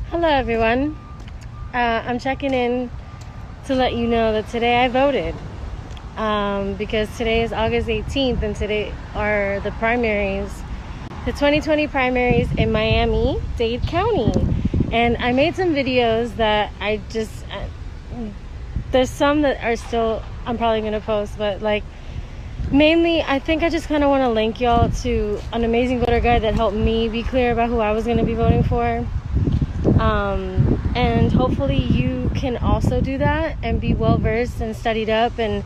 Hello everyone. I'm checking in to let you know that today I voted because today is August 18th and today are the primaries, the 2020 primaries in Miami-Dade County. And I made some videos that there's some that are still, I'm probably going to post, but like mainly I think I just kind of want to link y'all to an amazing voter guide that helped me be clear about who I was going to be voting for. And hopefully you can also do that and be well versed and studied up and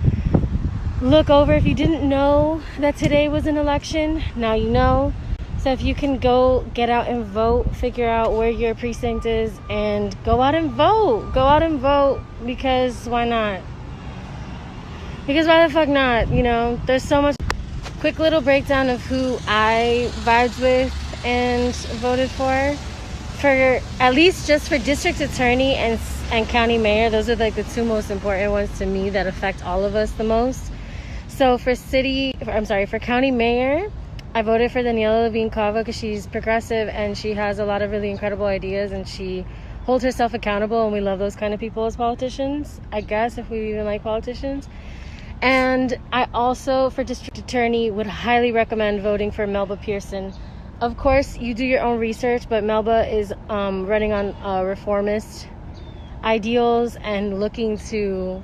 look over. If you didn't know that today was an election, now you know. So if you can go get out and vote, figure out where your precinct is and go out and vote because why not? Because why the fuck not? You know, there's so much. Quick little breakdown of who I vibed with and voted for at least just for district attorney and county mayor. Those are like the two most important ones to me that affect all of us the most. So for county mayor, I voted for Daniela Levine Cava because she's progressive and she has a lot of really incredible ideas and she holds herself accountable, and we love those kind of people as politicians, I guess, if we even like politicians. And I also, for district attorney, would highly recommend voting for Melba Pearson. Of course, you do your own research, but Melba is running on reformist ideals and looking to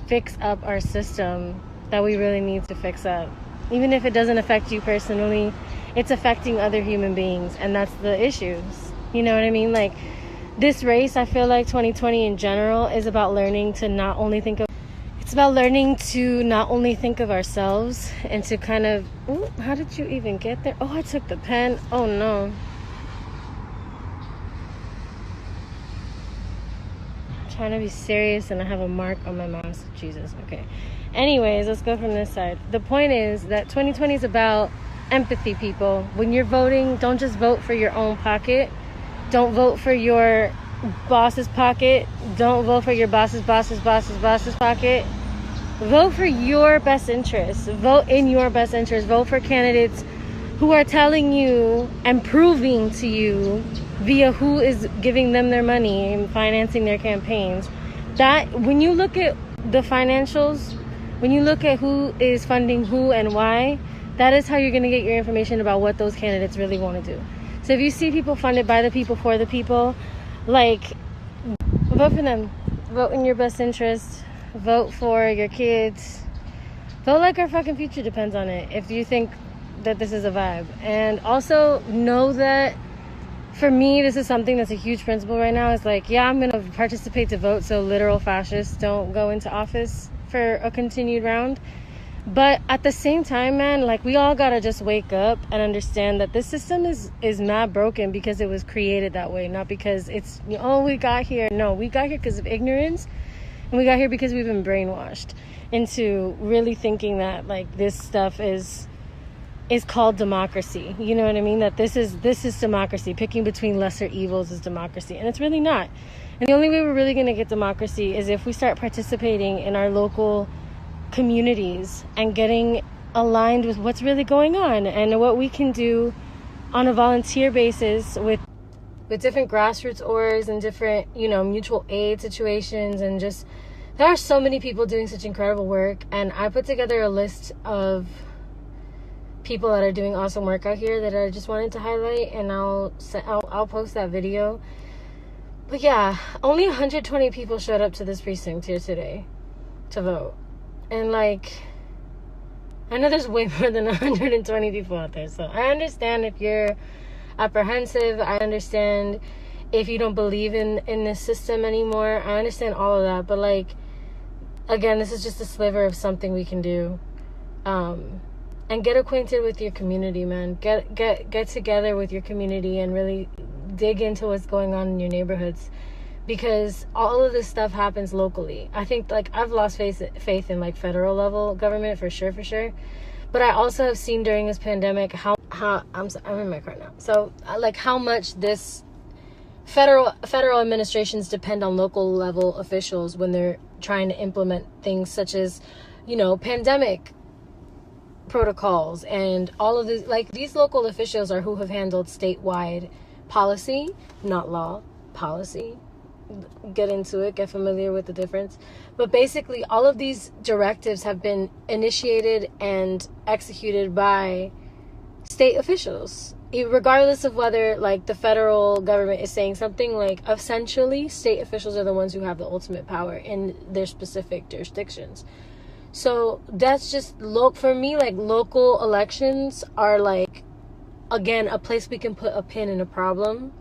fix up our system that we really need to fix up. Even if it doesn't affect you personally, it's affecting other human beings, and that's the issues. You know what I mean? Like, this race, I feel like 2020 in general is about learning to not only think of ourselves and to kind of, ooh, how did you even get there? Oh, I took the pen. Oh no. I'm trying to be serious and I have a mark on my mouse. Jesus, okay. Anyways, let's go from this side. The point is that 2020 is about empathy, people. When you're voting, don't just vote for your own pocket. Don't vote for your boss's pocket. Don't vote for your boss's pocket. Vote for your best interest. Vote in your best interest. Vote for candidates who are telling you and proving to you via who is giving them their money and financing their campaigns. That when you look at the financials, when you look at who is funding who and why, that is how you're going to get your information about what those candidates really want to do. So if you see people funded by the people for the people, like, vote for them. Vote in your best interest. Vote for your kids. Vote like our fucking future depends on it, if you think that this is a vibe. And also know that for me, this is something that's a huge principle right now. It's like, yeah, I'm going to participate to vote so literal fascists don't go into office for a continued round. But at the same time, man, like, we all gotta just wake up and understand that this system is mad broken because it was created that way, not because it's, oh, we got here. No, we got here because of ignorance, and we got here because we've been brainwashed into really thinking that, like, this stuff is called democracy. You know what I mean? That this is democracy. Picking between lesser evils is democracy, and it's really not. And the only way we're really gonna get democracy is if we start participating in our local communities and getting aligned with what's really going on and what we can do on a volunteer basis with different grassroots orgs and different, mutual aid situations. And just, there are so many people doing such incredible work, and I put together a list of people that are doing awesome work out here that I just wanted to highlight, and I'll post that video. But yeah, only 120 people showed up to this precinct here today to vote. And, like, I know there's way more than 120 people out there. So I understand if you're apprehensive. I understand if you don't believe in this system anymore. I understand all of that. But, like, again, this is just a sliver of something we can do. And get acquainted with your community, man. Get together with your community and really dig into what's going on in your neighborhoods. Because all of this stuff happens locally. I think, like, I've lost faith in, like, federal level government for sure. But I also have seen during this pandemic how I'm in my car now. So, like, how much this federal administrations depend on local level officials when they're trying to implement things such as, pandemic protocols and all of this. Like, these local officials are who have handled statewide policy, not law, policy. Get into it, get familiar with the difference. But basically, all of these directives have been initiated and executed by state officials, regardless of whether like the federal government is saying something. Like, essentially, state officials are the ones who have the ultimate power in their specific jurisdictions. So that's just for me, like, local elections are like, again, a place we can put a pin in a problem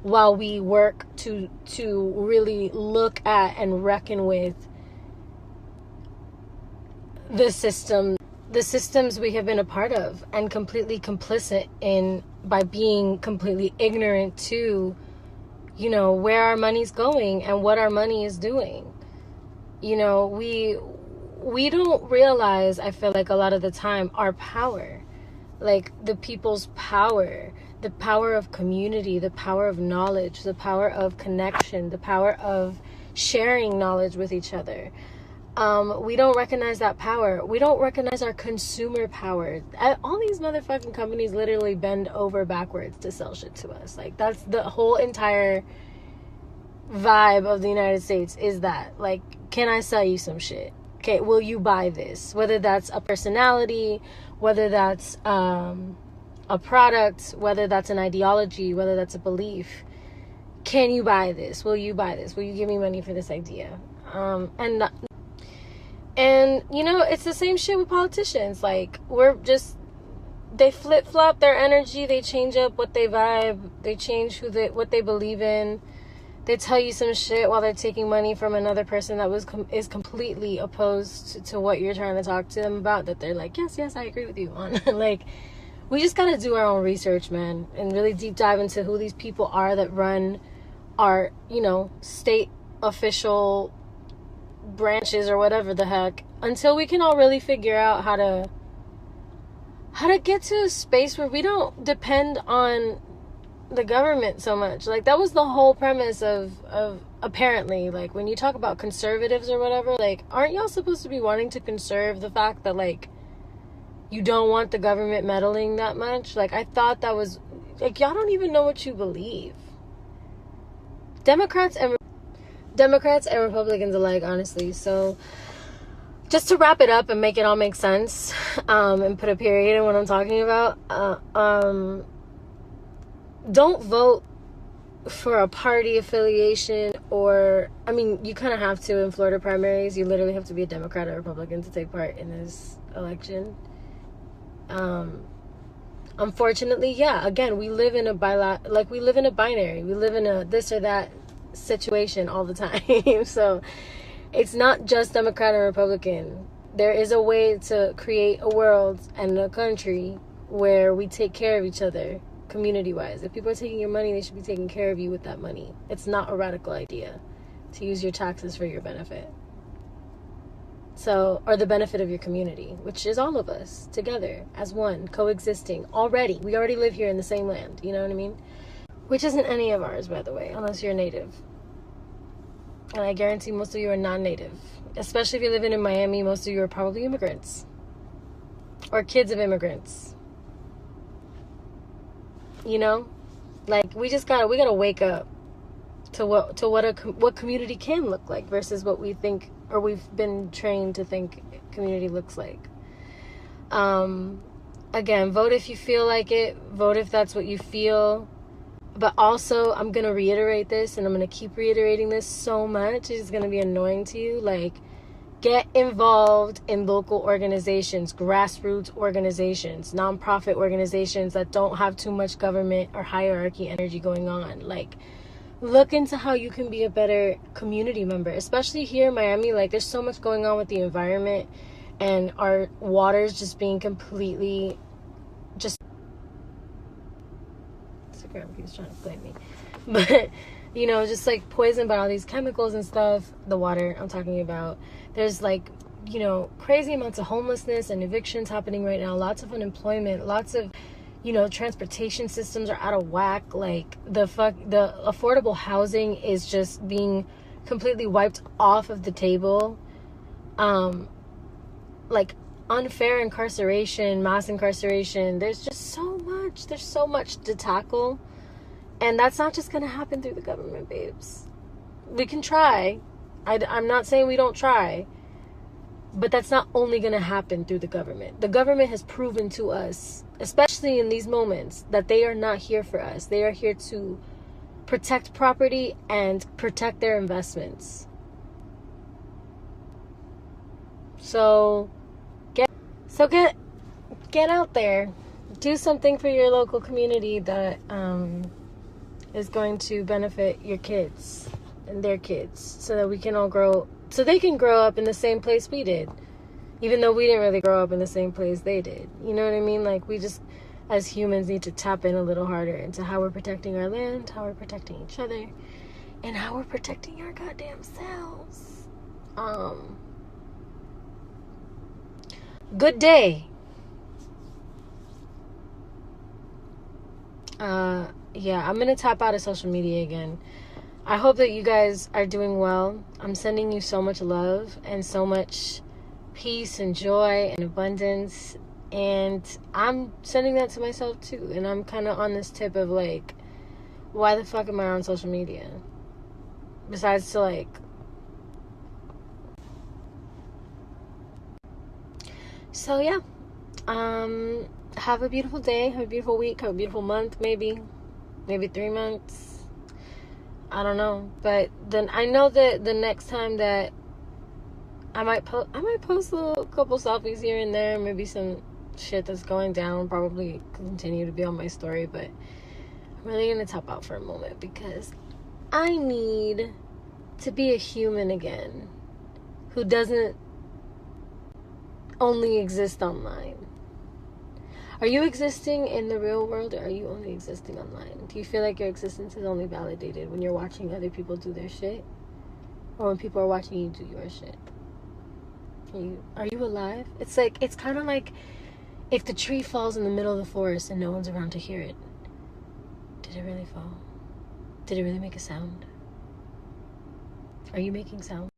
while we work to really look at and reckon with the systems we have been a part of and completely complicit in, by being completely ignorant to, you know, where our money's going and what our money is doing. You know, we don't realize, I feel like a lot of the time, our power, like the people's power, the power of community, the power of knowledge, the power of connection, the power of sharing knowledge with each other. We don't recognize that power. We don't recognize our consumer power. All these motherfucking companies literally bend over backwards to sell shit to us. Like, that's the whole entire vibe of the United States, is that, like, can I sell you some shit? Okay, will you buy this? Whether that's a personality, whether that's a product, whether that's an ideology, whether that's a belief. Can you buy this? Will you buy this? Will you give me money for this idea? And you know, it's the same shit with politicians. Like, they flip-flop their energy, they change up what they vibe, they change what they believe in. They tell you some shit while they're taking money from another person that is completely opposed to what you're trying to talk to them about, that they're like, yes, I agree with you on. Like, we just gotta do our own research, man, and really deep dive into who these people are that run our, you know, state official branches or whatever the heck, until we can all really figure out how to get to a space where we don't depend on the government so much. Like, that was the whole premise of apparently, like, when you talk about conservatives or whatever, like, aren't y'all supposed to be wanting to conserve the fact that, like, you don't want the government meddling that much? Like, I thought that was, like, y'all don't even know what you believe. Democrats and Republicans alike, honestly. So, just to wrap it up and make it all make sense, and put a period in what I'm talking about, don't vote for a party affiliation, or, I mean, you kind of have to in Florida primaries. You literally have to be a Democrat or Republican to take part in this election. Unfortunately, yeah, again, we live in a binary. We live in a this or that situation all the time. So it's not just Democrat or Republican. There is a way to create a world and a country where we take care of each other community-wise. If people are taking your money, they should be taking care of you with that money. It's not a radical idea to use your taxes for your benefit. So, or the benefit of your community, which is all of us together as one, coexisting already. We already live here in the same land, you know what I mean? Which isn't any of ours, by the way, unless you're native. And I guarantee most of you are non-native. Especially if you're living in Miami, most of you are probably immigrants. Or kids of immigrants. You know? Like, we gotta wake up to what community can look like versus what we think, or we've been trained to think community looks like. Again, vote if you feel like it. Vote if that's what you feel. But also, I'm going to reiterate this, and I'm going to keep reiterating this so much, it's going to be annoying to you. Like, get involved in local organizations, grassroots organizations, nonprofit organizations that don't have too much government or hierarchy energy going on. Like, look into how you can be a better community member, especially here in Miami. Like, there's so much going on with the environment and our waters just being completely just... Instagram keeps trying to play me. But, you know, just like poisoned by all these chemicals and stuff. The water I'm talking about. There's like, you know, crazy amounts of homelessness and evictions happening right now. Lots of unemployment. Lots of, you know, transportation systems are out of whack. Like, the affordable housing is just being completely wiped off of the table. Like, unfair incarceration, mass incarceration. There's just so much to tackle. And that's not just going to happen through the government, babes. We can try. I'm not saying we don't try. But that's not only going to happen through the government. The government has proven to us, especially in these moments, that they are not here for us. They are here to protect property and protect their investments. So get out there. Do something for your local community that is going to benefit your kids and their kids, so that we can all grow, so they can grow up in the same place we did, even though we didn't really grow up in the same place they did. You know what I mean? Like, we just, as humans, need to tap in a little harder into how we're protecting our land, how we're protecting each other, and how we're protecting our goddamn selves. Good day. Yeah, I'm gonna tap out of social media again. I hope that you guys are doing well. I'm sending you so much love and so much peace and joy and abundance. And I'm sending that to myself too. And I'm kind of on this tip of like, why the fuck am I on social media? Besides to like... So yeah. Have a beautiful day. Have a beautiful week. Have a beautiful month, maybe. Maybe 3 months. I don't know, but then I know that the next time that I might post a couple selfies here and there, maybe some shit that's going down, probably continue to be on my story, but I'm really gonna tap out for a moment because I need to be a human again who doesn't only exist online. Are you existing in the real world, or are you only existing online? Do you feel like your existence is only validated when you're watching other people do their shit? Or when people are watching you do your shit? Are you alive? It's like, it's kind of like if the tree falls in the middle of the forest and no one's around to hear it. Did it really fall? Did it really make a sound? Are you making sound?